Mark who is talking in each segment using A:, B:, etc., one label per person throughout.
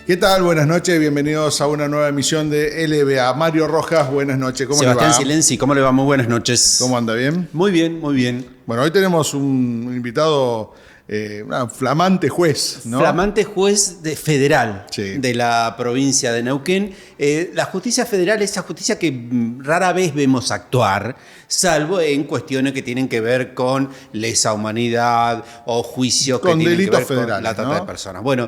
A: ¿Qué tal? Buenas noches, bienvenidos a una nueva emisión de LBA. Mario Rojas, buenas noches, ¿cómo le va?
B: Sebastián Silenzi, ¿cómo le va? Muy buenas noches.
A: ¿Cómo anda? ¿Bien?
B: Muy bien, muy bien.
A: Bueno, hoy tenemos un invitado, un flamante juez, ¿no?
B: Flamante juez federal
A: Sí.
B: de la provincia de Neuquén. La justicia federal es esa justicia que rara vez vemos actuar, salvo en cuestiones que tienen que ver con lesa humanidad o juicios que
A: Con
B: tienen que
A: delitos
B: ver con
A: federales,
B: la trata
A: ¿no?
B: de personas. Bueno,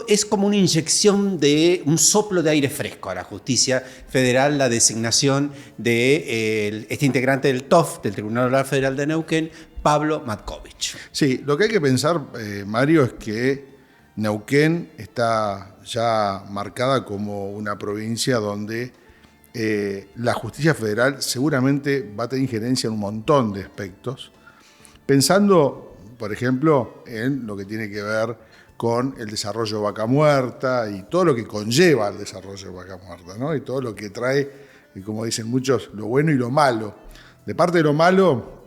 B: es como una inyección de un soplo de aire fresco a la justicia federal, la designación de este integrante del TOF, del Tribunal Oral Federal de Neuquén, Pablo Matkovich.
A: Sí, lo que hay que pensar, Mario, es que Neuquén está ya marcada como una provincia donde la justicia federal seguramente va a tener injerencia en un montón de aspectos, pensando, por ejemplo, en lo que tiene que ver con el desarrollo de Vaca Muerta y todo lo que conlleva el desarrollo de Vaca Muerta, ¿no? Y todo lo que trae, como dicen muchos, lo bueno y lo malo. De parte de lo malo,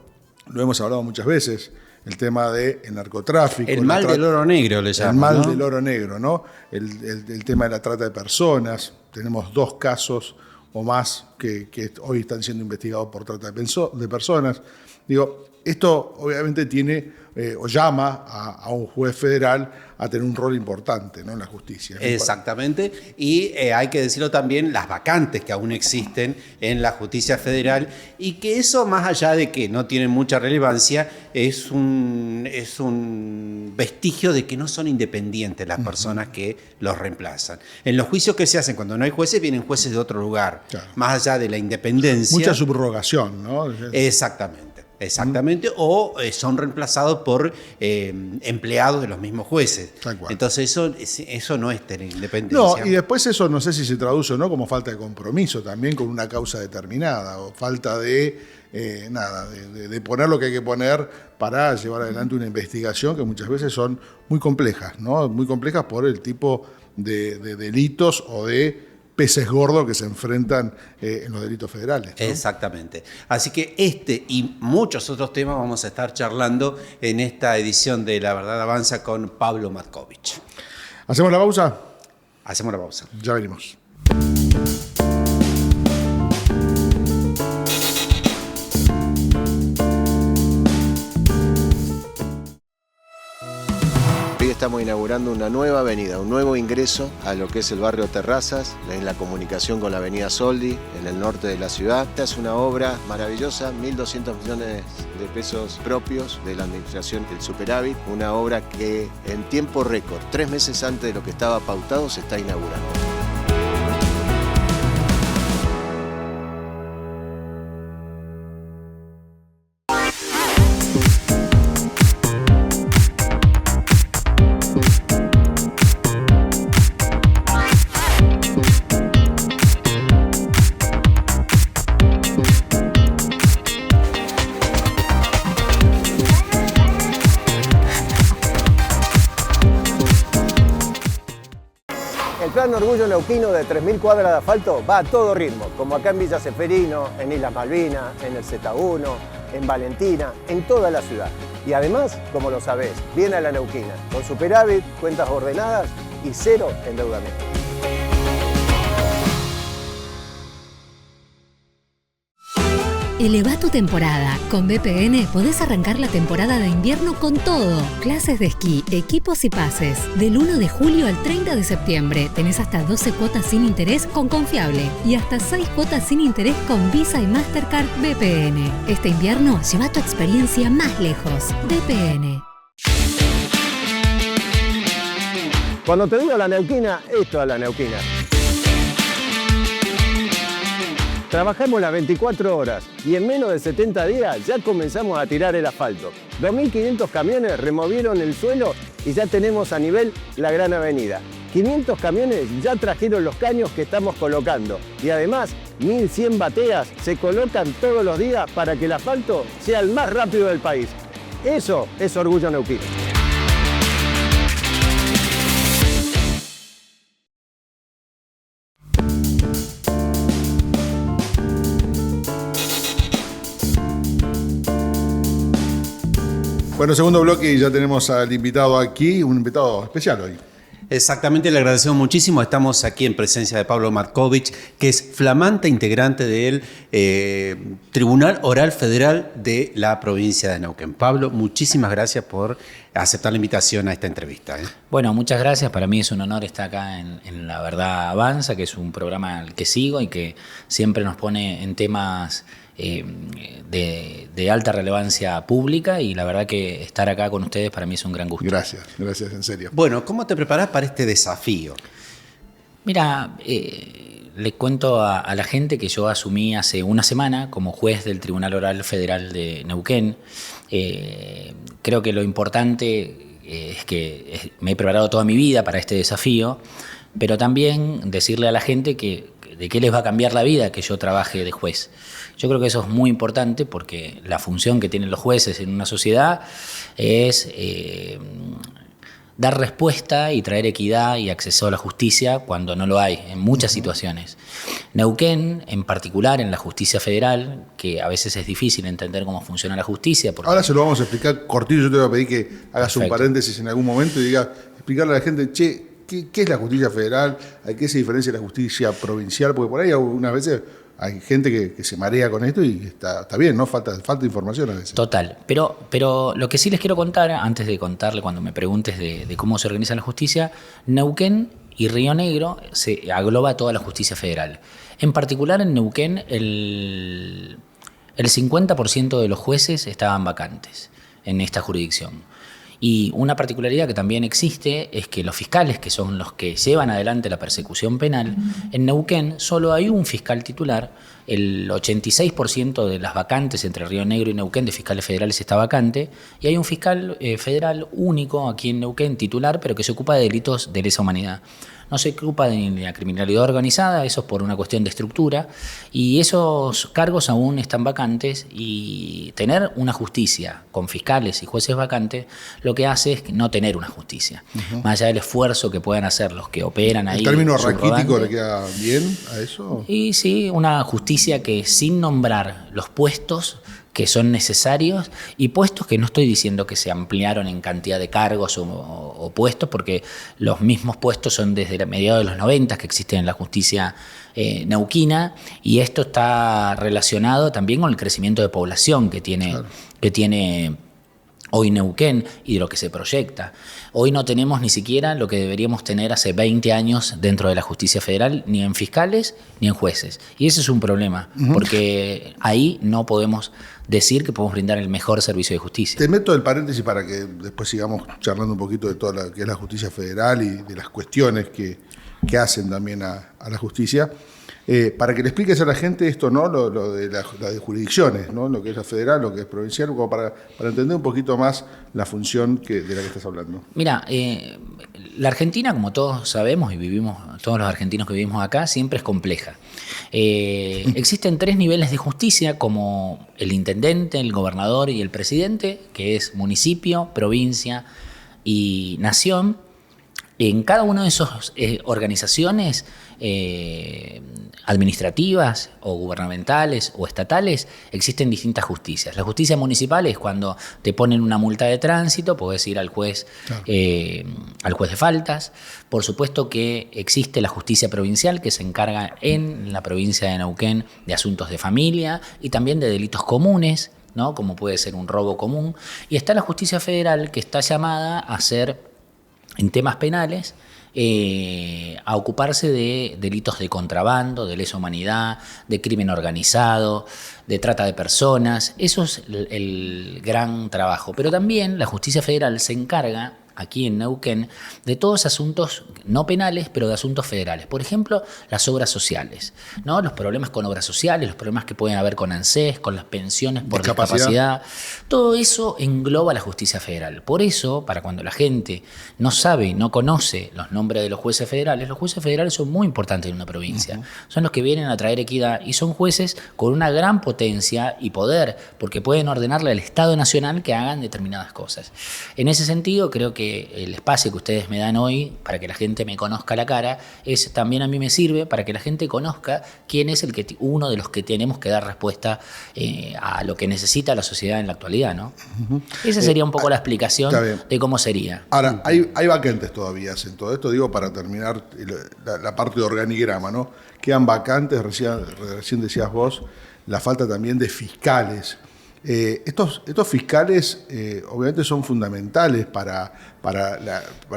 A: lo hemos hablado muchas veces, el tema del narcotráfico.
B: El mal del oro negro le llaman,
A: El mal
B: ¿no?
A: del oro negro, ¿no? El tema de la trata de personas. Tenemos 2 casos o más que hoy están siendo investigados por trata de personas. Digo, esto obviamente tiene o llama a un juez federal a tener un rol importante, ¿no?, en la justicia.
B: Exactamente, y hay que decirlo también, las vacantes que aún existen en la justicia federal y que eso, más allá de que no tienen mucha relevancia, es un vestigio de que no son independientes las personas que los reemplazan. En los juicios que se hacen cuando no hay jueces, vienen jueces de otro lugar,
A: Claro.
B: más allá de la independencia.
A: Mucha subrogación, ¿no?
B: Exactamente, o son reemplazados por empleados de los mismos jueces.
A: Tal cual.
B: Entonces eso no es tener independencia.
A: No, y después eso no sé si se traduce o no como falta de compromiso también con una causa determinada o falta de poner lo que hay que poner para llevar adelante una investigación que muchas veces son muy complejas, ¿no? Muy complejas por el tipo de delitos o de peces gordos que se enfrentan en los delitos federales, ¿no?
B: Exactamente. Así que este y muchos otros temas vamos a estar charlando en esta edición de La Verdad Avanza con Pablo Matkovich.
A: ¿Hacemos la pausa?
B: Hacemos la pausa.
A: Ya venimos.
C: Hoy estamos inaugurando una nueva avenida, un nuevo ingreso a lo que es el barrio Terrazas, en la comunicación con la avenida Soldi, en el norte de la ciudad. Esta es una obra maravillosa, 1.200 millones de pesos propios de la administración del superávit, una obra que en tiempo récord, 3 meses antes de lo que estaba pautado, se está inaugurando. El plan Orgullo Neuquino de 3.000 cuadras de asfalto va a todo ritmo, como acá en Villa Ceferino, en Islas Malvinas, en el Z1, en Valentina, en toda la ciudad. Y además, como lo sabés, viene a la Neuquina, con superávit, cuentas ordenadas y 0 endeudamiento.
D: Eleva tu temporada. Con VPN podés arrancar la temporada de invierno con todo. Clases de esquí, equipos y pases. Del 1 de julio al 30 de septiembre tenés hasta 12 cuotas sin interés con Confiable y hasta 6 cuotas sin interés con Visa y Mastercard VPN. Este invierno lleva tu experiencia más lejos. VPN.
C: Cuando te digo la Neuquina, esto es la Neuquina. Trabajamos las 24 horas y en menos de 70 días ya comenzamos a tirar el asfalto. 2.500 camiones removieron el suelo y ya tenemos a nivel la Gran Avenida. 500 camiones ya trajeron los caños que estamos colocando y además 1.100 bateas se colocan todos los días para que el asfalto sea el más rápido del país. Eso es Orgullo Neuquino.
A: Bueno, segundo bloque y ya tenemos al invitado aquí, un invitado especial hoy.
B: Exactamente, le agradecemos muchísimo. Estamos aquí en presencia de Pablo Markovich, que es flamante integrante del Tribunal Oral Federal de la provincia de Neuquén. Pablo, muchísimas gracias por aceptar la invitación a esta entrevista.
E: Bueno, muchas gracias. Para mí es un honor estar acá en La Verdad Avanza, que es un programa al que sigo y que siempre nos pone en temas de alta relevancia pública, y la verdad que estar acá con ustedes para mí es un gran gusto.
A: Gracias, en serio.
B: Bueno, ¿cómo te preparás para este desafío?
E: Mira, le cuento a la gente que yo asumí hace una semana como juez del Tribunal Oral Federal de Neuquén. Creo que lo importante es que me he preparado toda mi vida para este desafío, pero también decirle a la gente que de qué les va a cambiar la vida que yo trabaje de juez. Yo creo que eso es muy importante, porque la función que tienen los jueces en una sociedad es dar respuesta y traer equidad y acceso a la justicia cuando no lo hay, en muchas situaciones. Neuquén, en particular en la justicia federal, que a veces es difícil entender cómo funciona la justicia.
A: Ahora se lo vamos a explicar cortito. Yo te voy a pedir que hagas un paréntesis en algún momento y digas, explicarle a la gente, ¿qué es la justicia federal? ¿A qué se diferencia de la justicia provincial? Porque por ahí algunas veces hay gente que se marea con esto y está bien, ¿no? Falta información a veces.
E: Total. Pero lo que sí les quiero contar, antes de contarle cuando me preguntes de cómo se organiza la justicia, Neuquén y Río Negro se agloba toda la justicia federal. En particular en Neuquén el 50% de los jueces estaban vacantes en esta jurisdicción. Y una particularidad que también existe es que los fiscales, que son los que llevan adelante la persecución penal, en Neuquén solo hay un fiscal titular. El 86% de las vacantes entre Río Negro y Neuquén de fiscales federales está vacante, y hay un fiscal federal único aquí en Neuquén, titular, pero que se ocupa de delitos de lesa humanidad. No se ocupa de la criminalidad organizada, eso es por una cuestión de estructura, y esos cargos aún están vacantes, y tener una justicia con fiscales y jueces vacantes lo que hace es no tener una justicia. Más allá del esfuerzo que puedan hacer los que operan ahí.
A: ¿El término raquítico le queda bien a eso?
E: Y sí, una justicia que, sin nombrar los puestos que son necesarios, y puestos que no estoy diciendo que se ampliaron en cantidad de cargos o puestos, porque los mismos puestos son desde mediados de los 90 que existen en la justicia neuquina, y esto está relacionado también con el crecimiento de población que tiene hoy Neuquén y de lo que se proyecta. Hoy no tenemos ni siquiera lo que deberíamos tener hace 20 años dentro de la justicia federal, ni en fiscales ni en jueces. Y ese es un problema, porque ahí no podemos decir que podemos brindar el mejor servicio de justicia.
A: Te meto el paréntesis para que después sigamos charlando un poquito de toda lo que es la justicia federal y de las cuestiones que hacen también a la justicia. Para que le expliques a la gente esto, ¿no? Lo de las jurisdicciones, ¿no? Lo que es la federal, lo que es provincial, como para entender un poquito más la función de la que estás hablando.
E: Mira, la Argentina, como todos sabemos y vivimos, todos los argentinos que vivimos acá, siempre es compleja. Existen 3 niveles de justicia, como el intendente, el gobernador y el presidente, que es municipio, provincia y nación. En cada una de esas organizaciones administrativas o gubernamentales o estatales existen distintas justicias. La justicia municipal es cuando te ponen una multa de tránsito, podés ir al juez, claro, al juez de faltas. Por supuesto que existe la justicia provincial, que se encarga en la provincia de Neuquén de asuntos de familia y también de delitos comunes, ¿no? Como puede ser un robo común. Y está la justicia federal, que está llamada a hacer, en temas penales, a ocuparse de delitos de contrabando, de lesa humanidad, de crimen organizado, de trata de personas. Eso es el gran trabajo. Pero también la justicia federal se encarga, aquí en Neuquén, de todos asuntos no penales, pero de asuntos federales. Por ejemplo, las obras sociales, ¿no? Los problemas con obras sociales, los problemas que pueden haber con ANSES, con las pensiones por discapacidad. Todo eso engloba la justicia federal. Por eso, para cuando la gente no sabe y no conoce los nombres de los jueces federales son muy importantes en una provincia. Son los que vienen a traer equidad, y son jueces con una gran potencia y poder, porque pueden ordenarle al Estado Nacional que hagan determinadas cosas. En ese sentido, creo que que el espacio que ustedes me dan hoy para que la gente me conozca la cara, también a mí me sirve para que la gente conozca quién es uno de los que tenemos que dar respuesta a lo que necesita la sociedad en la actualidad, ¿no? Esa sería un poco la explicación de cómo sería.
A: Ahora, hay vacantes todavía en todo esto, digo, para terminar la parte de organigrama, ¿no? Quedan vacantes, recién decías vos, la falta también de fiscales. Estos fiscales obviamente son fundamentales para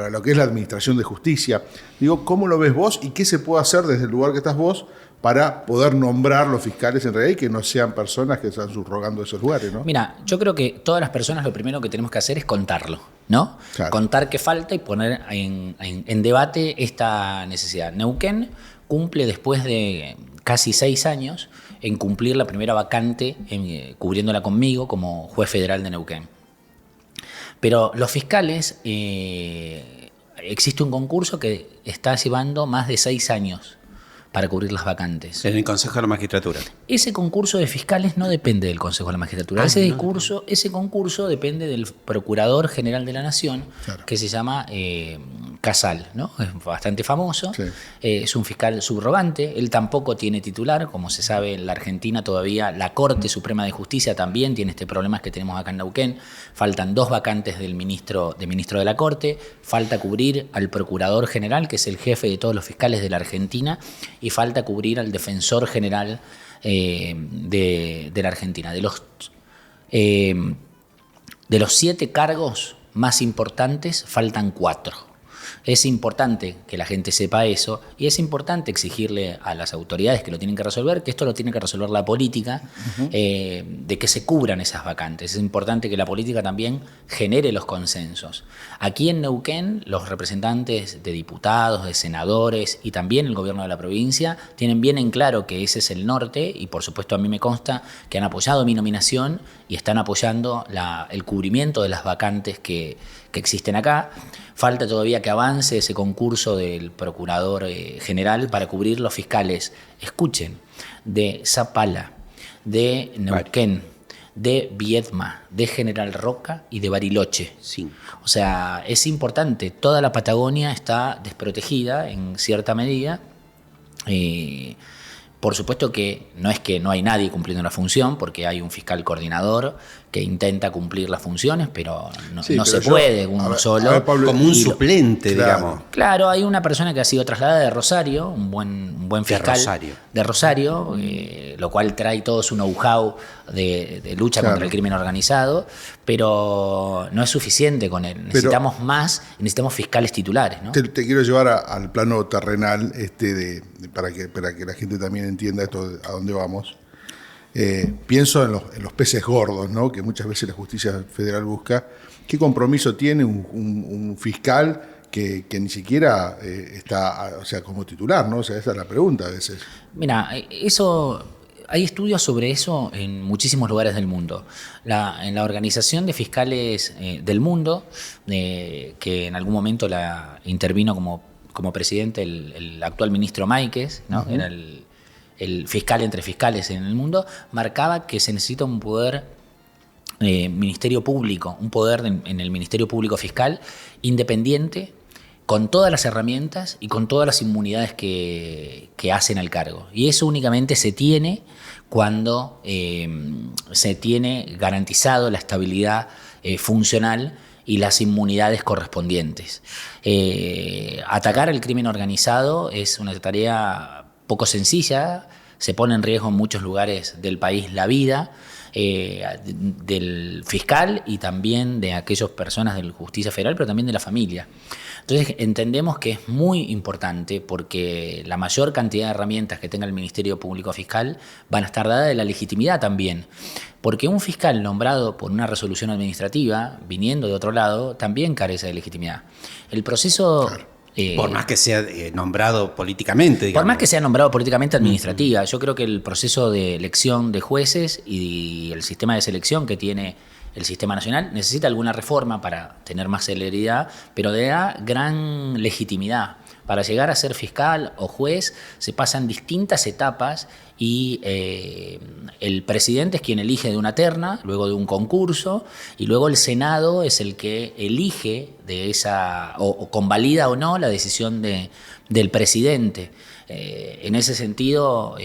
A: lo que es la administración de justicia. Digo, ¿cómo lo ves vos y qué se puede hacer desde el lugar que estás vos para poder nombrar los fiscales en realidad y que no sean personas que están subrogando esos lugares, ¿no?
E: Mira, yo creo que todas las personas lo primero que tenemos que hacer es contarlo, ¿no? Claro. Contar qué falta y poner en debate esta necesidad. Neuquén cumple después de casi 6 años en cumplir la primera vacante, cubriéndola conmigo como juez federal de Neuquén. Pero los fiscales, existe un concurso que está llevando más de 6 años para cubrir las vacantes.
B: En el Consejo de la Magistratura.
E: Ese concurso de fiscales no depende del Consejo de la Magistratura. Ese concurso depende del Procurador General de la Nación, claro, que se llama Casal, ¿no? Es bastante famoso. Sí. Es un fiscal subrogante. Él tampoco tiene titular. Como se sabe, en la Argentina todavía la Corte Suprema de Justicia también tiene este problema que tenemos acá en Neuquén. Faltan 2 vacantes de ministro de la Corte. Falta cubrir al Procurador General, que es el jefe de todos los fiscales de la Argentina, y falta cubrir al Defensor General de la Argentina. De los 7 cargos más importantes, faltan 4. Es importante que la gente sepa eso y es importante exigirle a las autoridades que lo tienen que resolver, que esto lo tiene que resolver la política, de que se cubran esas vacantes. Es importante que la política también genere los consensos. Aquí en Neuquén, los representantes de diputados, de senadores y también el gobierno de la provincia tienen bien en claro que ese es el norte y por supuesto a mí me consta que han apoyado mi nominación y están apoyando el cubrimiento de las vacantes que existen acá. Falta todavía que avance ese concurso del Procurador General para cubrir los fiscales, escuchen, de Zapala, de Neuquén, de Viedma, de General Roca y de Bariloche. Sí. O sea, es importante, toda la Patagonia está desprotegida en cierta medida. Por supuesto que no hay nadie cumpliendo la función, porque hay un fiscal coordinador que intenta cumplir las funciones, pero no se puede uno solo.
B: Pablo, como un suplente, digamos.
E: Claro, hay una persona que ha sido trasladada de Rosario, un buen fiscal de Rosario, lo cual trae todo su know-how de lucha contra el crimen organizado, pero no es suficiente con él. Necesitamos más, necesitamos fiscales titulares, ¿no?
A: Te quiero llevar al plano terrenal para que la gente también entienda esto a dónde vamos. Pienso en los peces gordos, ¿no? Que muchas veces la justicia federal busca. ¿Qué compromiso tiene un fiscal que ni siquiera está, o sea, como titular, ¿no? O sea, esa es la pregunta a veces.
E: Mira, hay estudios sobre eso en muchísimos lugares del mundo. En la Organización de Fiscales del Mundo, que en algún momento la intervino como presidente el actual ministro Máiquez, ¿no? Era el fiscal entre fiscales en el mundo, marcaba que se necesita un poder ministerio público, un poder en el Ministerio Público Fiscal independiente, con todas las herramientas y con todas las inmunidades que hacen al cargo. Y eso únicamente se tiene cuando se tiene garantizado la estabilidad funcional y las inmunidades correspondientes. Atacar el crimen organizado es una tarea poco sencilla, se pone en riesgo en muchos lugares del país la vida del fiscal y también de aquellas personas de la justicia federal, pero también de la familia. Entonces entendemos que es muy importante porque la mayor cantidad de herramientas que tenga el Ministerio Público Fiscal van a estar dadas de la legitimidad también. Porque un fiscal nombrado por una resolución administrativa, viniendo de otro lado, también carece de legitimidad. El proceso... Claro.
B: Por más que sea nombrado políticamente, digamos.
E: Por más que sea nombrado políticamente administrativa. Yo creo que el proceso de elección de jueces y el sistema de selección que tiene el sistema nacional necesita alguna reforma para tener más celeridad, pero da gran legitimidad. Para llegar a ser fiscal o juez se pasan distintas etapas y el presidente es quien elige de una terna, luego de un concurso, y luego el Senado es el que elige de esa, o convalida o no la decisión del presidente. En ese sentido,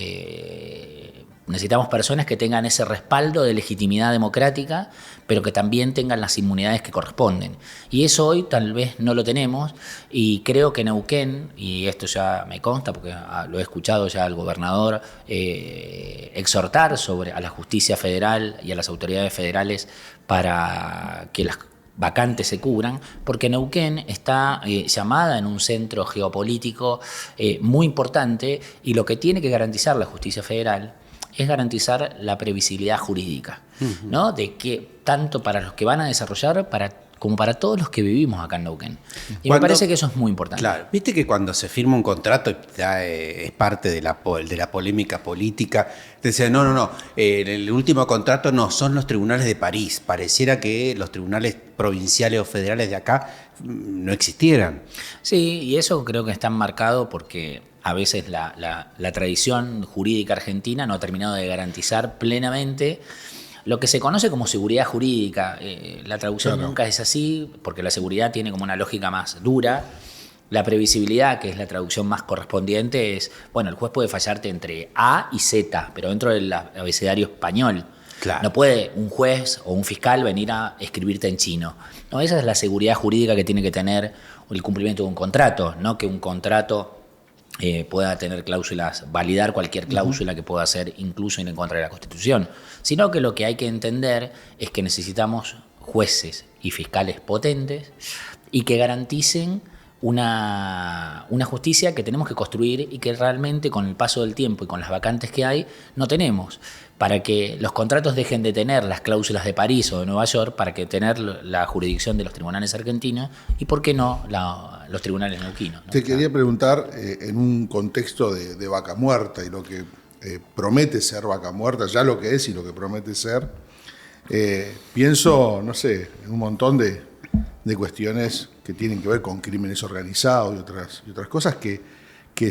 E: necesitamos personas que tengan ese respaldo de legitimidad democrática, pero que también tengan las inmunidades que corresponden. Y eso hoy tal vez no lo tenemos, y creo que Neuquén, y esto ya me consta porque lo he escuchado ya al gobernador exhortar a la justicia federal y a las autoridades federales para que las vacantes se cubran, porque Neuquén está llamada en un centro geopolítico muy importante, y lo que tiene que garantizar la justicia federal es garantizar la previsibilidad jurídica, ¿no? De que tanto para los que van a desarrollar como para todos los que vivimos acá en Neuquén. Y me parece que eso es muy importante.
B: Claro, viste que cuando se firma un contrato, es parte de la polémica política, decía, no, el último contrato no son los tribunales de París. Pareciera que los tribunales provinciales o federales de acá no existieran.
E: Sí, y eso creo que está marcado porque a veces la tradición jurídica argentina no ha terminado de garantizar plenamente lo que se conoce como seguridad jurídica. La traducción nunca es así, porque la seguridad tiene como una lógica más dura. La previsibilidad, que es la traducción más correspondiente, es, bueno, el juez puede fallarte entre A y Z, pero dentro del abecedario español. Claro. No puede un juez o un fiscal venir a escribirte en chino. No, esa es la seguridad jurídica que tiene que tener el cumplimiento de un contrato, no que un contrato pueda tener cláusulas, validar cualquier cláusula que pueda ser incluso ir en contra de la Constitución, sino que lo que hay que entender es que necesitamos jueces y fiscales potentes y que garanticen una justicia que tenemos que construir y que realmente con el paso del tiempo y con las vacantes que hay no tenemos, para que los contratos dejen de tener las cláusulas de París o de Nueva York, para que tener la jurisdicción de los tribunales argentinos y, ¿por qué no, los tribunales neuquinos, ¿no?
A: Te quería preguntar, en un contexto de Vaca Muerta y lo que promete ser Vaca Muerta, ya lo que es y lo que promete ser, pienso, no sé, en un montón de cuestiones que tienen que ver con crímenes organizados y otras cosas que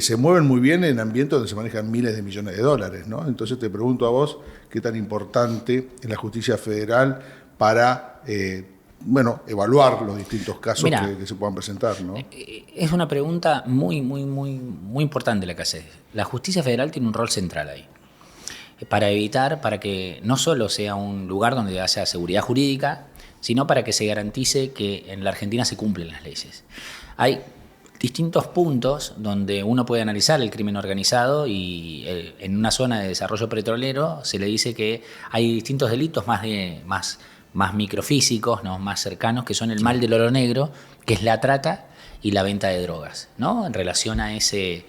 A: se mueven muy bien en ambientes donde se manejan miles de millones de dólares, ¿no? Entonces te pregunto a vos, ¿qué tan importante es la justicia federal para evaluar los distintos casos que se puedan presentar, ¿no?
E: Es una pregunta muy importante la que haces. La justicia federal tiene un rol central ahí, para que no solo sea un lugar donde haya seguridad jurídica, sino para que se garantice que en la Argentina se cumplen las leyes. Hay distintos puntos donde uno puede analizar el crimen organizado, y en una zona de desarrollo petrolero se le dice que hay distintos delitos más microfísicos, ¿no? Más cercanos, que son el mal del oro negro, que es la trata y la venta de drogas, ¿no? En relación a ese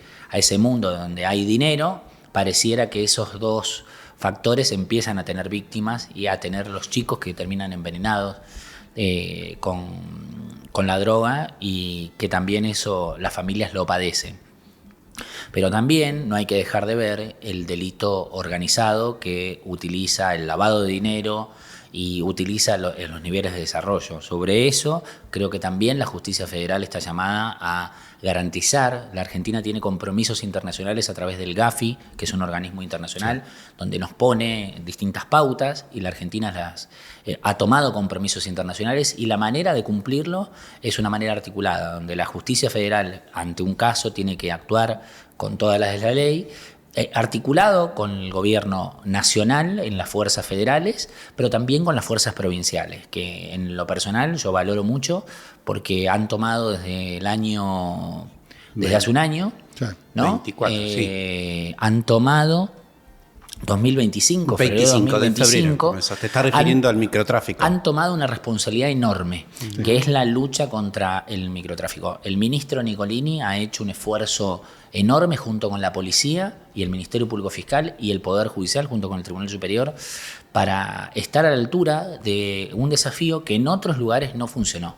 E: mundo donde hay dinero, pareciera que esos dos factores empiezan a tener víctimas y a tener los chicos que terminan envenenados con la droga, y que también eso las familias lo padecen. Pero también no hay que dejar de ver el delito organizado que utiliza el lavado de dinero y utiliza en los niveles de desarrollo. Sobre eso creo que también la justicia federal está llamada a garantizar. La Argentina tiene compromisos internacionales a través del GAFI, que es un organismo internacional, donde nos pone distintas pautas, y la Argentina ha tomado compromisos internacionales, y la manera de cumplirlo es una manera articulada, donde la justicia federal ante un caso tiene que actuar con todas las de la ley, articulado con el gobierno nacional en las fuerzas federales, pero también con las fuerzas provinciales, que en lo personal yo valoro mucho, porque han tomado desde hace un año, ¿no?
B: 24, sí.
E: Han tomado 2025, febrero de 2025.
B: Te estás refiriendo al microtráfico.
E: Han tomado una responsabilidad enorme, que es la lucha contra el microtráfico. El ministro Nicolini ha hecho un esfuerzo enorme junto con la policía y el Ministerio Público Fiscal y el Poder Judicial junto con el Tribunal Superior para estar a la altura de un desafío que en otros lugares no funcionó.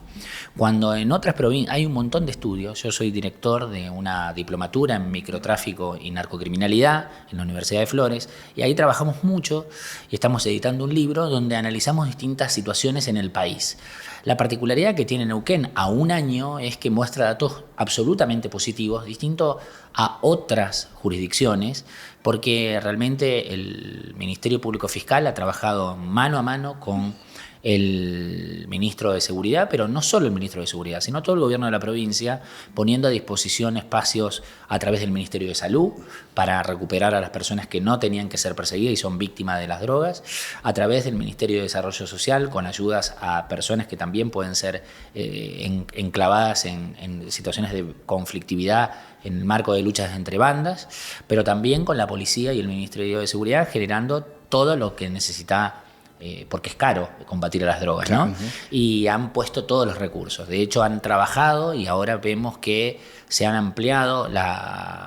E: Cuando en otras provincias hay un montón de estudios, yo soy director de una diplomatura en microtráfico y narcocriminalidad en la Universidad de Flores, y ahí trabajamos mucho y estamos editando un libro donde analizamos distintas situaciones en el país. La particularidad que tiene Neuquén a un año es que muestra datos absolutamente positivos, distinto a otras jurisdicciones, porque realmente el Ministerio Público Fiscal ha trabajado mano a mano con el ministro de Seguridad, pero no solo el ministro de Seguridad, sino todo el gobierno de la provincia, poniendo a disposición espacios a través del Ministerio de Salud para recuperar a las personas que no tenían que ser perseguidas y son víctimas de las drogas, a través del Ministerio de Desarrollo Social con ayudas a personas que también pueden ser enclavadas en situaciones de conflictividad en el marco de luchas entre bandas, pero también con la policía y el Ministerio de Seguridad generando todo lo que necesita, porque es caro combatir a las drogas, ¿no? Uh-huh. Y han puesto todos los recursos. De hecho, han trabajado y ahora vemos que se han ampliado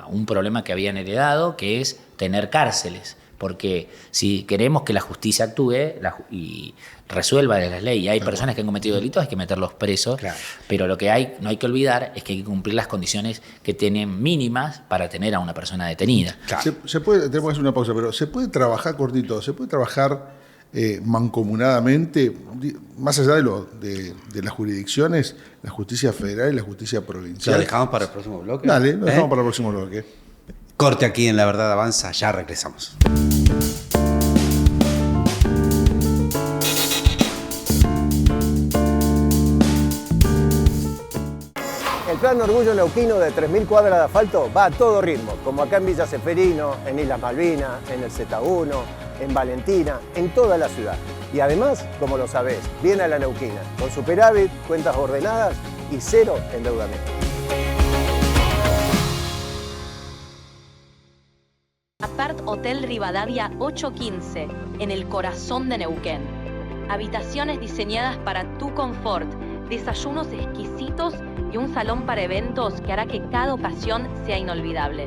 E: un problema que habían heredado, que es tener cárceles. Porque si queremos que la justicia actúe y resuelva de las leyes, y hay personas que han cometido delitos, hay que meterlos presos, claro. Pero lo que no hay que olvidar es que hay que cumplir las condiciones que tienen mínimas para tener a una persona detenida.
A: Claro. Tenemos que hacer una pausa, pero ¿se puede trabajar cortito? ¿Se puede trabajar mancomunadamente, más allá de las jurisdicciones, la justicia federal y la justicia provincial?
B: ¿Lo dejamos para el próximo bloque?
A: Dale, lo dejamos para el próximo bloque.
B: Corte aquí en La Verdad Avanza, ya regresamos.
C: El plan Orgullo Neuquino de 3.000 cuadras de asfalto va a todo ritmo, como acá en Villa Ceferino, en Islas Malvinas, en el Z1, en Valentina, en toda la ciudad. Y además, como lo sabés, viene a la Neuquina, con superávit, cuentas ordenadas y cero endeudamiento.
F: Apart Hotel Rivadavia 815, en el corazón de Neuquén. Habitaciones diseñadas para tu confort, desayunos exquisitos y un salón para eventos que hará que cada ocasión sea inolvidable.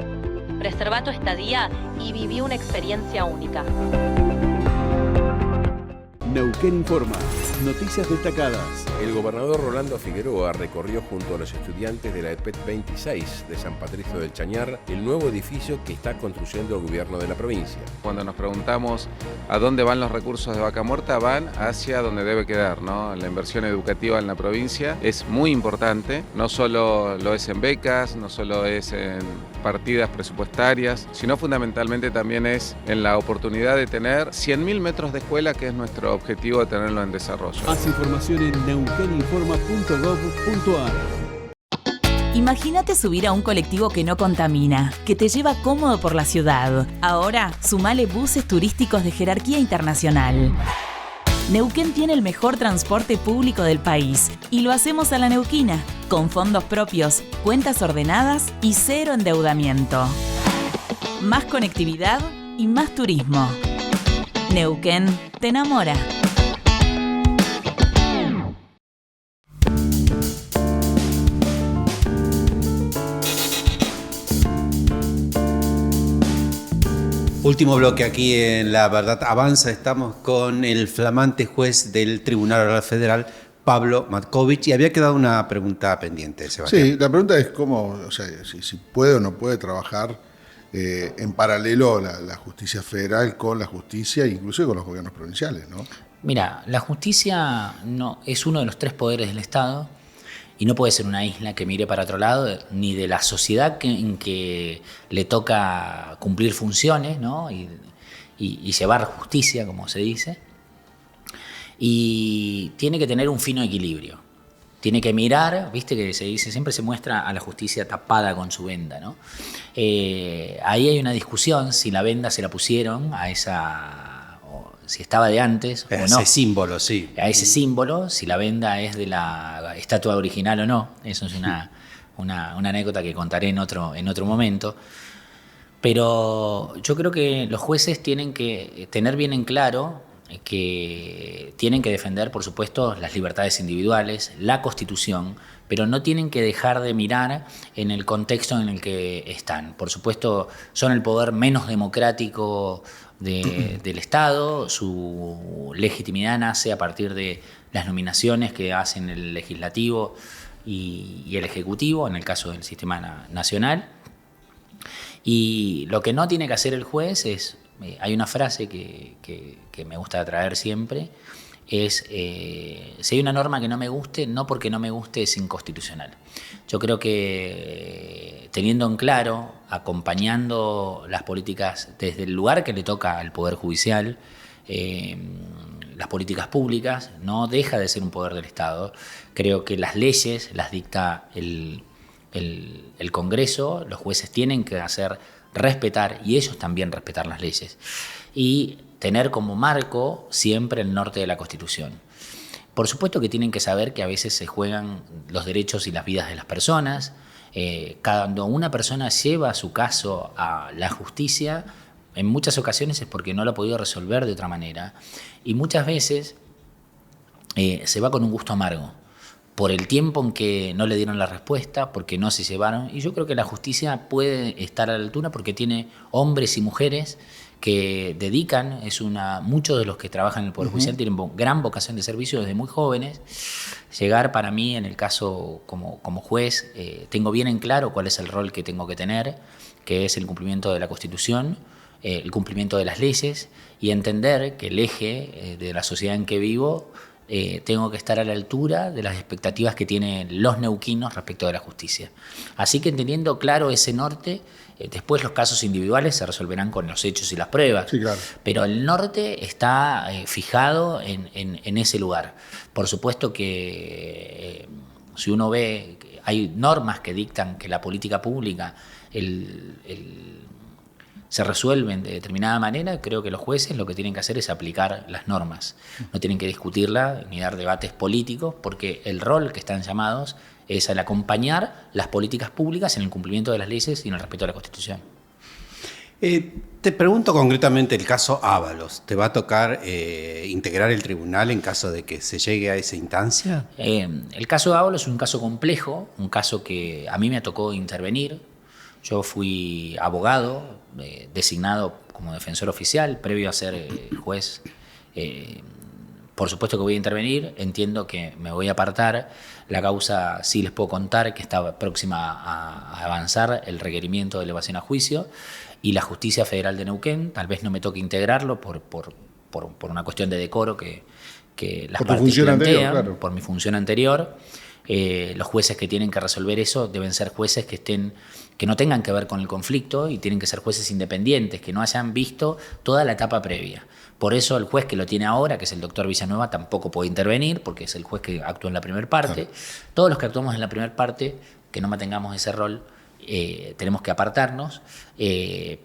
F: Reserva tu estadía y viví una experiencia única.
G: Neuquén Informa. Noticias destacadas.
H: El gobernador Rolando Figueroa recorrió junto a los estudiantes de la EPET 26 de San Patricio del Chañar el nuevo edificio que está construyendo el gobierno de la provincia.
I: Cuando nos preguntamos a dónde van los recursos de Vaca Muerta, van hacia donde debe quedar, ¿no? La inversión educativa en la provincia es muy importante, no solo lo es en becas, no solo es en partidas presupuestarias, sino fundamentalmente también es en la oportunidad de tener 100.000 metros de escuela, que es nuestro objetivo de tenerlo en desarrollo.
G: Haz información en neuqueninforma.gov.ar.
J: Imagínate subir a un colectivo que no contamina, que te lleva cómodo por la ciudad. Ahora, sumale buses turísticos de jerarquía internacional. Neuquén tiene el mejor transporte público del país y lo hacemos a la neuquina, con fondos propios, cuentas ordenadas y cero endeudamiento. Más conectividad y más turismo. Neuquén te enamora.
B: Último bloque aquí en La Verdad Avanza. Estamos con el flamante juez del Tribunal Oral Federal, Pablo Matkovich, y había quedado una pregunta pendiente, Sebastián.
A: Sí, la pregunta es cómo, o sea, si puede o no puede trabajar en paralelo la justicia federal con la justicia, incluso con los gobiernos provinciales, ¿no?
E: Mira, la justicia es uno de los tres poderes del Estado y no puede ser una isla que mire para otro lado, ni de la sociedad en que le toca cumplir funciones, ¿no? y llevar justicia, como se dice. Y tiene que tener un fino equilibrio. Tiene que mirar, viste que se dice, siempre se muestra a la justicia tapada con su venda, ¿no? Ahí hay una discusión si la venda se la pusieron a si estaba de antes o no.
B: Ese símbolo, sí.
E: A ese símbolo, si la venda es de la estatua original o no. Eso es una anécdota que contaré en otro momento. Pero yo creo que los jueces tienen que tener bien en claro que tienen que defender, por supuesto, las libertades individuales, la Constitución, pero no tienen que dejar de mirar en el contexto en el que están. Por supuesto, son el poder menos democrático del Estado, su legitimidad nace a partir de las nominaciones que hacen el Legislativo y el Ejecutivo, en el caso del sistema nacional. Y lo que no tiene que hacer el juez es, hay una frase que me gusta traer siempre, es si hay una norma que no me guste, no porque no me guste es inconstitucional. Yo creo que teniendo en claro, acompañando las políticas desde el lugar que le toca al Poder Judicial, las políticas públicas, no deja de ser un poder del Estado. Creo que las leyes las dicta el Congreso, los jueces tienen que hacer respetar y ellos también respetar las leyes y tener como marco siempre el norte de la Constitución. Por supuesto que tienen que saber que a veces se juegan los derechos y las vidas de las personas. Cuando una persona lleva su caso a la justicia, en muchas ocasiones es porque no lo ha podido resolver de otra manera y muchas veces se va con un gusto amargo por el tiempo en que no le dieron la respuesta, porque no se llevaron. Y yo creo que la justicia puede estar a la altura porque tiene hombres y mujeres que dedican, muchos de los que trabajan en el Poder Judicial tienen gran vocación de servicio desde muy jóvenes. Llegar para mí, en el caso como juez, tengo bien en claro cuál es el rol que tengo que tener, que es el cumplimiento de la Constitución, el cumplimiento de las leyes y entender que el eje de la sociedad en que vivo tengo que estar a la altura de las expectativas que tienen los neuquinos respecto de la justicia. Así que teniendo claro ese norte, después los casos individuales se resolverán con los hechos y las pruebas.
A: Sí, claro.
E: Pero el norte está fijado en ese lugar. Por supuesto que si uno ve, hay normas que dictan que la política pública se resuelven de determinada manera. Creo que los jueces lo que tienen que hacer es aplicar las normas. No tienen que discutirla ni dar debates políticos, porque el rol que están llamados es al acompañar las políticas públicas en el cumplimiento de las leyes y en el respeto a la Constitución.
B: Te pregunto concretamente el caso Ábalos. ¿Te va a tocar integrar el tribunal en caso de que se llegue a esa instancia?
E: El caso Ábalos es un caso complejo, un caso que a mí me tocó intervenir. Yo fui abogado, designado como defensor oficial, previo a ser juez. Por supuesto que voy a intervenir, entiendo que me voy a apartar. La causa, sí les puedo contar que está próxima a avanzar el requerimiento de elevación a juicio y la Justicia Federal de Neuquén, tal vez no me toque integrarlo por una cuestión de decoro que las partes plantean, claro. Por mi función anterior. Los jueces que tienen que resolver eso deben ser jueces que no tengan que ver con el conflicto y tienen que ser jueces independientes, que no hayan visto toda la etapa previa. Por eso el juez que lo tiene ahora, que es el doctor Villanueva, tampoco puede intervenir, porque es el juez que actúa en la primera parte. Claro. Todos los que actuamos en la primera parte, que no mantengamos ese rol, tenemos que apartarnos,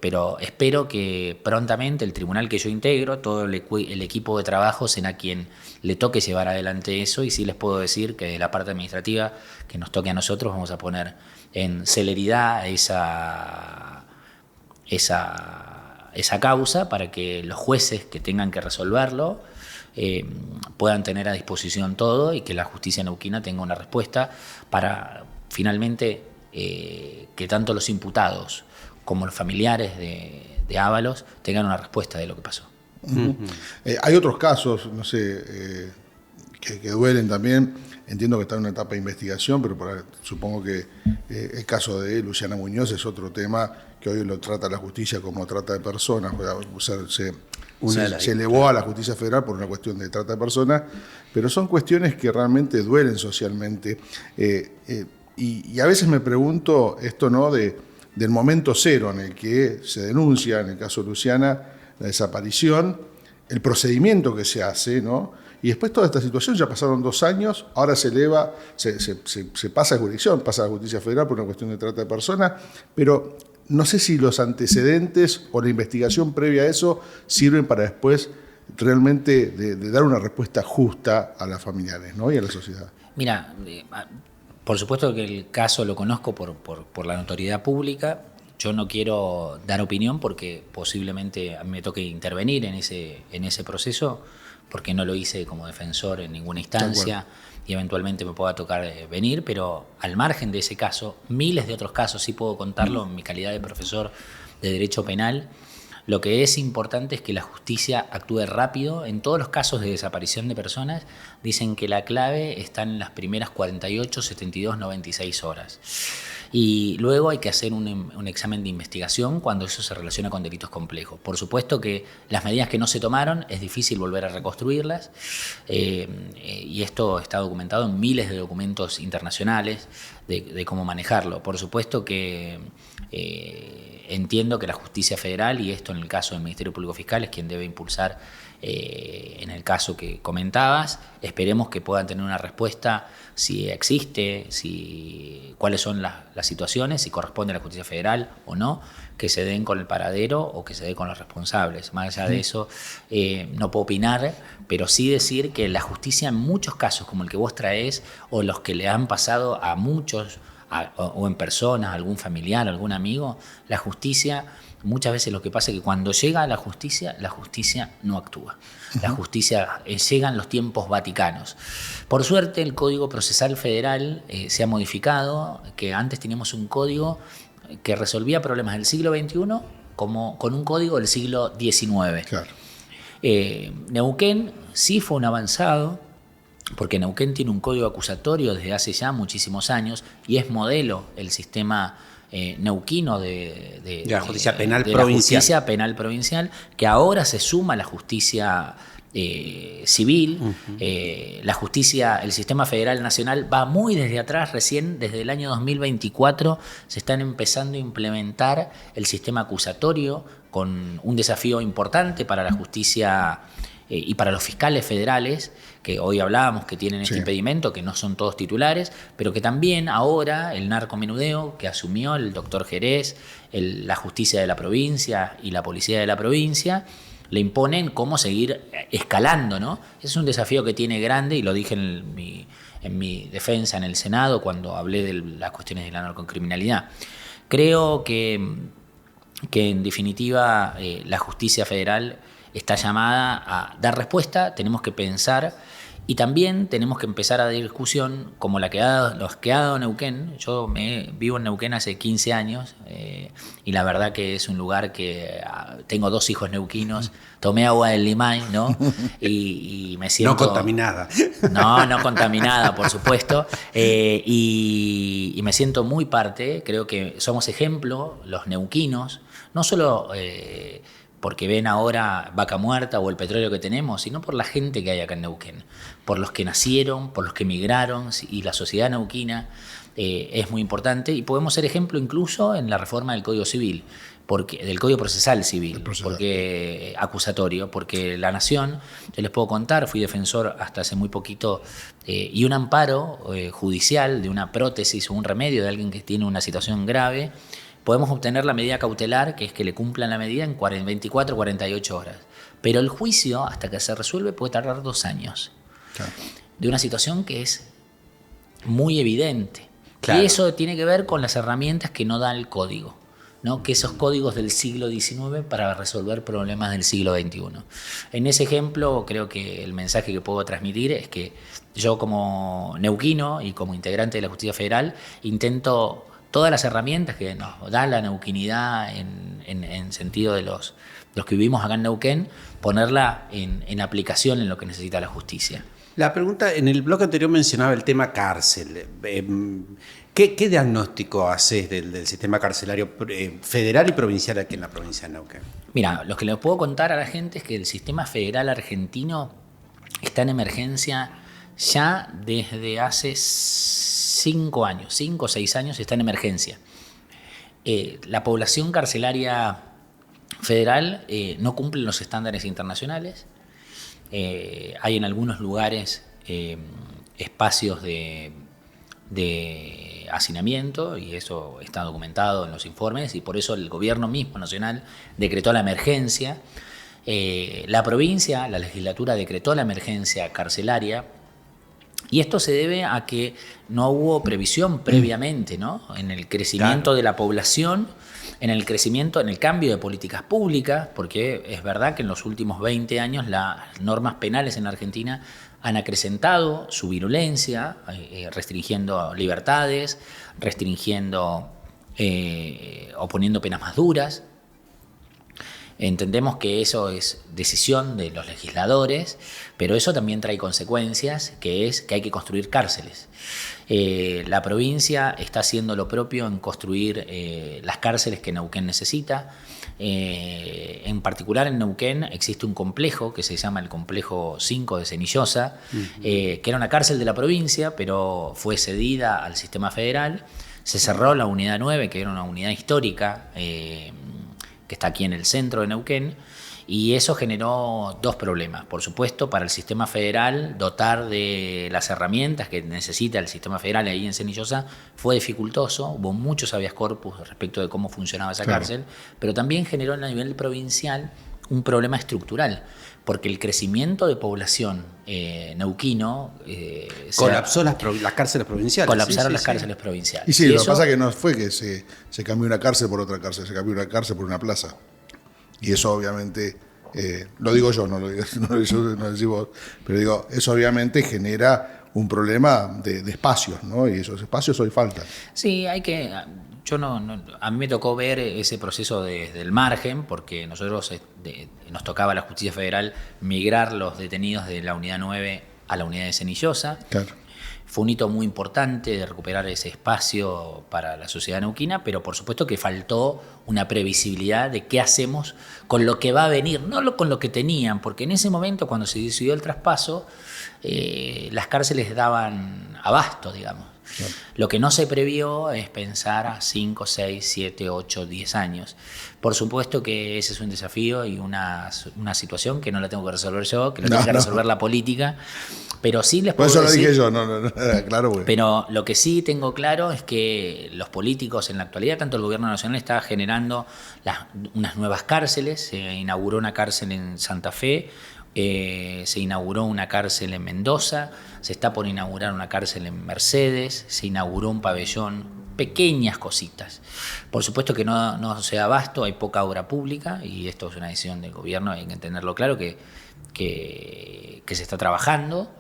E: pero espero que prontamente el tribunal que yo integro, todo el equipo de trabajo será quien le toque llevar adelante eso, y sí les puedo decir que de la parte administrativa que nos toque a nosotros vamos a poner en celeridad esa causa para que los jueces que tengan que resolverlo puedan tener a disposición todo y que la justicia neuquina tenga una respuesta para finalmente que tanto los imputados como los familiares de Ábalos tengan una respuesta de lo que pasó.
A: Hay otros casos, no sé, que duelen también. Entiendo que está en una etapa de investigación, pero supongo que el caso de Luciana Muñoz es otro tema que hoy lo trata la justicia como trata de personas. Se elevó a la justicia federal por una cuestión de trata de personas, pero son cuestiones que realmente duelen socialmente. Y a veces me pregunto esto, ¿no?, del momento cero en el que se denuncia, en el caso de Luciana, la desaparición, el procedimiento que se hace, ¿no? Y después toda esta situación, ya pasaron 2 años, ahora se eleva, se pasa a jurisdicción, pasa a la justicia federal por una cuestión de trata de personas, pero no sé si los antecedentes o la investigación previa a eso sirven para después realmente de dar una respuesta justa a las familiares, ¿no?, y a la sociedad.
E: Mira, por supuesto que el caso lo conozco por la notoriedad pública. yo no quiero dar opinión porque posiblemente me toque intervenir en ese proceso, porque no lo hice como defensor en ninguna instancia y eventualmente me pueda tocar venir, pero al margen de ese caso, miles de otros casos, sí puedo contarlo en mi calidad de profesor de Derecho Penal. Lo que es importante es que la justicia actúe rápido. En todos los casos de desaparición de personas, dicen que la clave está en las primeras 48, 72, 96 horas. Y luego hay que hacer un examen de investigación cuando eso se relaciona con delitos complejos. Por supuesto que las medidas que no se tomaron es difícil volver a reconstruirlas, y esto está documentado en miles de documentos internacionales de cómo manejarlo. Por supuesto que entiendo que la justicia federal, y esto en el caso del Ministerio Público Fiscal, es quien debe impulsar en el caso que comentabas. Esperemos que puedan tener una respuesta si existe, cuáles son las situaciones, si corresponde a la justicia federal o no, que se den con el paradero o que se dé con los responsables. Más allá de eso, no puedo opinar, pero sí decir que la justicia en muchos casos, como el que vos traés, o los que le han pasado a muchos, o en personas, algún familiar, algún amigo, la justicia, muchas veces lo que pasa es que cuando llega a la justicia no actúa. La justicia llegan los tiempos vaticanos. Por suerte el Código Procesal Federal se ha modificado, que antes teníamos un código que resolvía problemas del siglo XXI con un código del siglo XIX. Claro. Neuquén sí fue un avanzado, porque Neuquén tiene un código acusatorio desde hace ya muchísimos años y es modelo el sistema neuquino de la justicia penal provincial. La justicia penal provincial, que ahora se suma a la justicia civil. La justicia, el sistema federal nacional va muy desde atrás. Recién desde el año 2024 se están empezando a implementar el sistema acusatorio, con un desafío importante para la justicia y para los fiscales federales, que hoy hablábamos que tienen este impedimento, que no son todos titulares, pero que también ahora el narcomenudeo que asumió el doctor Jerez, la justicia de la provincia y la policía de la provincia, le imponen cómo seguir escalando, ¿no? Es un desafío que tiene grande, y lo dije en mi defensa en el Senado cuando hablé de las cuestiones de la narcocriminalidad. Creo que en definitiva la justicia federal está llamada a dar respuesta. Tenemos que pensar y también tenemos que empezar a dar discusión como los que ha dado Neuquén. Yo vivo en Neuquén hace 15 años y la verdad que es un lugar que tengo 2 hijos neuquinos. Tomé agua del Limay, ¿no? Y me siento...
B: No contaminada.
E: No contaminada, por supuesto. Y me siento muy parte. Creo que somos ejemplo, los neuquinos, no solo... porque ven ahora Vaca Muerta o el petróleo que tenemos, sino por la gente que hay acá en Neuquén, por los que nacieron, por los que emigraron, y la sociedad neuquina es muy importante, y podemos ser ejemplo incluso en la reforma del Código Civil, del Código Procesal Civil, porque acusatorio, porque la Nación, yo les puedo contar, fui defensor hasta hace muy poquito, y un amparo judicial de una prótesis o un remedio de alguien que tiene una situación grave, podemos obtener la medida cautelar, que es que le cumplan la medida en 24 o 48 horas. Pero el juicio, hasta que se resuelve, puede tardar 2 años. Claro. De una situación que es muy evidente. Claro. Y eso tiene que ver con las herramientas que no da el código, ¿no? Que esos códigos del siglo XIX para resolver problemas del siglo XXI. En ese ejemplo, creo que el mensaje que puedo transmitir es que yo, como neuquino y como integrante de la Justicia Federal, intento... todas las herramientas que nos da la neuquinidad en sentido de los que vivimos acá en Neuquén, ponerla en aplicación en lo que necesita la justicia.
B: La pregunta, en el bloque anterior mencionaba el tema cárcel. ¿Qué diagnóstico haces del sistema carcelario federal y provincial aquí en la provincia de Neuquén?
E: Mira, lo que le puedo contar a la gente es que el sistema federal argentino está en emergencia ya desde hace 5 o 6 años está en emergencia. La población carcelaria federal no cumple los estándares internacionales. Hay en algunos lugares espacios de hacinamiento, y eso está documentado en los informes, y por eso el gobierno mismo nacional decretó la emergencia. La provincia, la legislatura decretó la emergencia carcelaria. Y esto se debe a que no hubo previsión previamente, ¿no? En el crecimiento de la población en el crecimiento, en el cambio de políticas públicas, porque es verdad que en los últimos 20 años las normas penales en Argentina han acrecentado su virulencia, restringiendo libertades, o poniendo penas más duras. Entendemos que eso es decisión de los legisladores, pero eso también trae consecuencias, que es que hay que construir cárceles. La provincia está haciendo lo propio en construir las cárceles que Neuquén necesita. En particular en Neuquén existe un complejo que se llama el Complejo 5 de Cenillosa, que era una cárcel de la provincia, pero fue cedida al sistema federal. Se cerró la unidad 9, que era una unidad histórica, que está aquí en el centro de Neuquén, y eso generó dos problemas. Por supuesto, para el sistema federal, dotar de las herramientas que necesita el sistema federal ahí en Cenillosa fue dificultoso, hubo muchos habeas corpus respecto de cómo funcionaba esa cárcel, pero también generó a nivel provincial un problema estructural, porque el crecimiento de población neuquino...
B: colapsó las cárceles provinciales.
E: Colapsaron las cárceles provinciales.
A: Y sí, lo que pasa es que no fue que se cambió una cárcel por otra cárcel, se cambió una cárcel por una plaza. Y eso obviamente, lo digo yo, no lo decís vos, pero digo, eso obviamente genera un problema de espacios, ¿no? Y esos espacios hoy faltan.
E: Sí, hay que... a mí me tocó ver ese proceso desde el margen, porque nosotros nos tocaba a la Justicia Federal migrar los detenidos de la unidad 9 a la unidad de Cenillosa.
A: Claro.
E: Fue un hito muy importante de recuperar ese espacio para la sociedad neuquina, pero por supuesto que faltó una previsibilidad de qué hacemos con lo que va a venir, no con lo que tenían, porque en ese momento, cuando se decidió el traspaso, las cárceles daban abasto, digamos. Claro. Lo que no se previó es pensar a 5, 6, 7, 8, 10 años. Por supuesto que ese es un desafío y una situación que no la tengo que resolver yo, que tiene que resolver la política. Pero sí les puedo decir...
A: Por eso lo dije yo, no, claro. Güey.
E: Pero lo que sí tengo claro es que los políticos en la actualidad, tanto el gobierno nacional está generando unas nuevas cárceles. Se inauguró una cárcel en Santa Fe, se inauguró una cárcel en Mendoza, se está por inaugurar una cárcel en Mercedes, se inauguró un pabellón, pequeñas cositas. Por supuesto que no se da abasto, hay poca obra pública y esto es una decisión del gobierno, hay que entenderlo claro, que se está trabajando,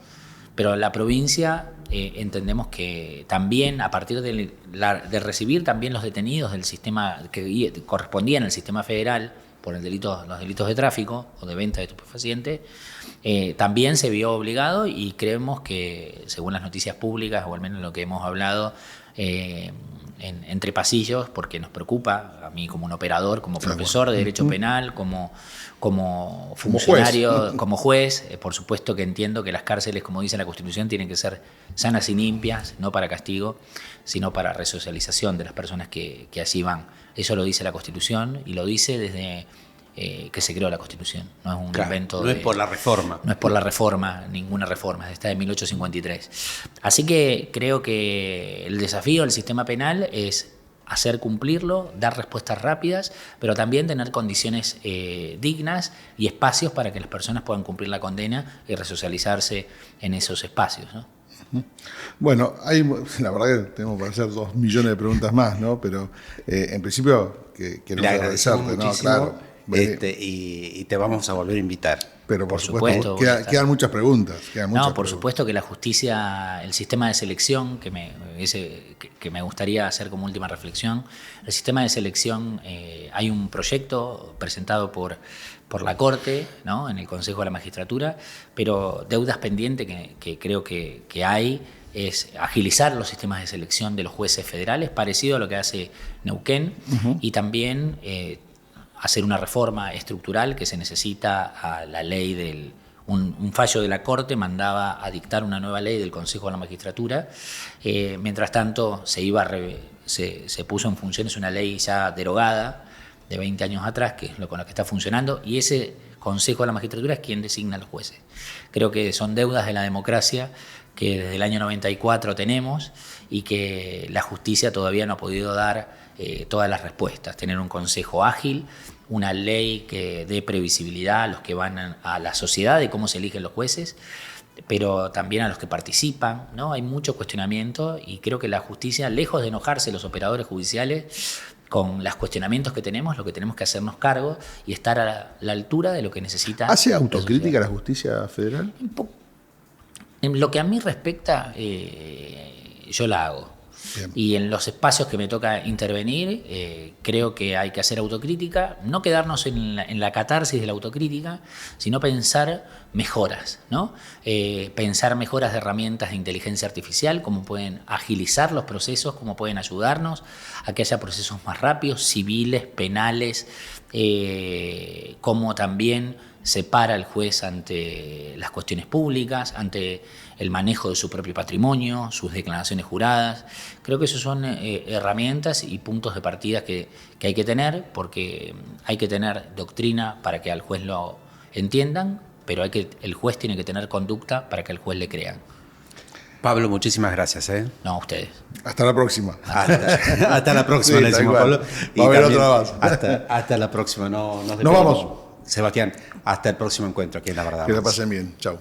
E: pero la provincia entendemos que también a partir de recibir también los detenidos del sistema que correspondían al sistema federal, por los delitos de tráfico o de venta de estupefacientes, también se vio obligado y creemos que, según las noticias públicas, o al menos lo que hemos hablado entre pasillos, porque nos preocupa, a mí como un operador, como profesor de Derecho Penal, como funcionario, como juez, por supuesto que entiendo que las cárceles, como dice la Constitución, tienen que ser sanas y limpias, no para castigo, sino para resocialización de las personas que allí van. Eso lo dice la Constitución y lo dice desde que se creó la Constitución. No es un invento.
B: No es por la reforma.
E: No es por la reforma, ninguna reforma. Está de 1853. Así que creo que el desafío del sistema penal es hacer cumplirlo, dar respuestas rápidas, pero también tener condiciones dignas y espacios para que las personas puedan cumplir la condena y resocializarse en esos espacios, ¿no?
A: Bueno, la verdad que tenemos para hacer 2 millones de preguntas más, ¿no? Pero en principio queremos agradecerte, ¿no? Claro.
B: Y te vamos a volver a invitar.
A: Pero por supuesto quedan muchas preguntas.
E: Supuesto que la justicia, el sistema de selección, que me gustaría hacer como última reflexión, el sistema de selección, hay un proyecto presentado por la Corte, ¿no? En el Consejo de la Magistratura, pero deudas pendientes que creo que hay es agilizar los sistemas de selección de los jueces federales, parecido a lo que hace Neuquén, y también hacer una reforma estructural que se necesita a la ley un fallo de la Corte mandaba a dictar una nueva ley del Consejo de la Magistratura. Mientras tanto se puso en funciones una ley ya derogada de 20 años atrás, que es con la que está funcionando, y ese Consejo de la Magistratura es quien designa a los jueces. Creo que son deudas de la democracia que desde el año 94 tenemos y que la justicia todavía no ha podido dar todas las respuestas. Tener un consejo ágil, una ley que dé previsibilidad a los que van a la sociedad de cómo se eligen los jueces, pero también a los que participan, ¿no? Hay mucho cuestionamiento y creo que la justicia, lejos de enojarse los operadores judiciales, con los cuestionamientos que tenemos, lo que tenemos que hacernos cargo y estar a la altura de lo que necesita.
A: ¿Hace autocrítica la justicia federal?
E: En lo que a mí respecta, yo la hago. Bien. Y en los espacios que me toca intervenir, creo que hay que hacer autocrítica, no quedarnos en la catarsis de la autocrítica, sino pensar mejoras, ¿no? Pensar mejoras de herramientas de inteligencia artificial, cómo pueden agilizar los procesos, cómo pueden ayudarnos a que haya procesos más rápidos, civiles, penales, cómo también se para el juez ante las cuestiones públicas, ante el manejo de su propio patrimonio, sus declaraciones juradas. Creo que esos son herramientas y puntos de partida que hay que tener, porque hay que tener doctrina para que al juez lo entiendan, pero el juez tiene que tener conducta para que al juez le crean.
B: Pablo, muchísimas gracias.
E: No, a ustedes.
A: Hasta la próxima.
B: Hasta la próxima, le decimos, Pablo.
A: Va a haber otra más.
B: Hasta la próxima. Nos
A: vamos.
B: Sebastián, hasta el próximo encuentro aquí en La Verdad.
A: Que la pasen bien. Chau.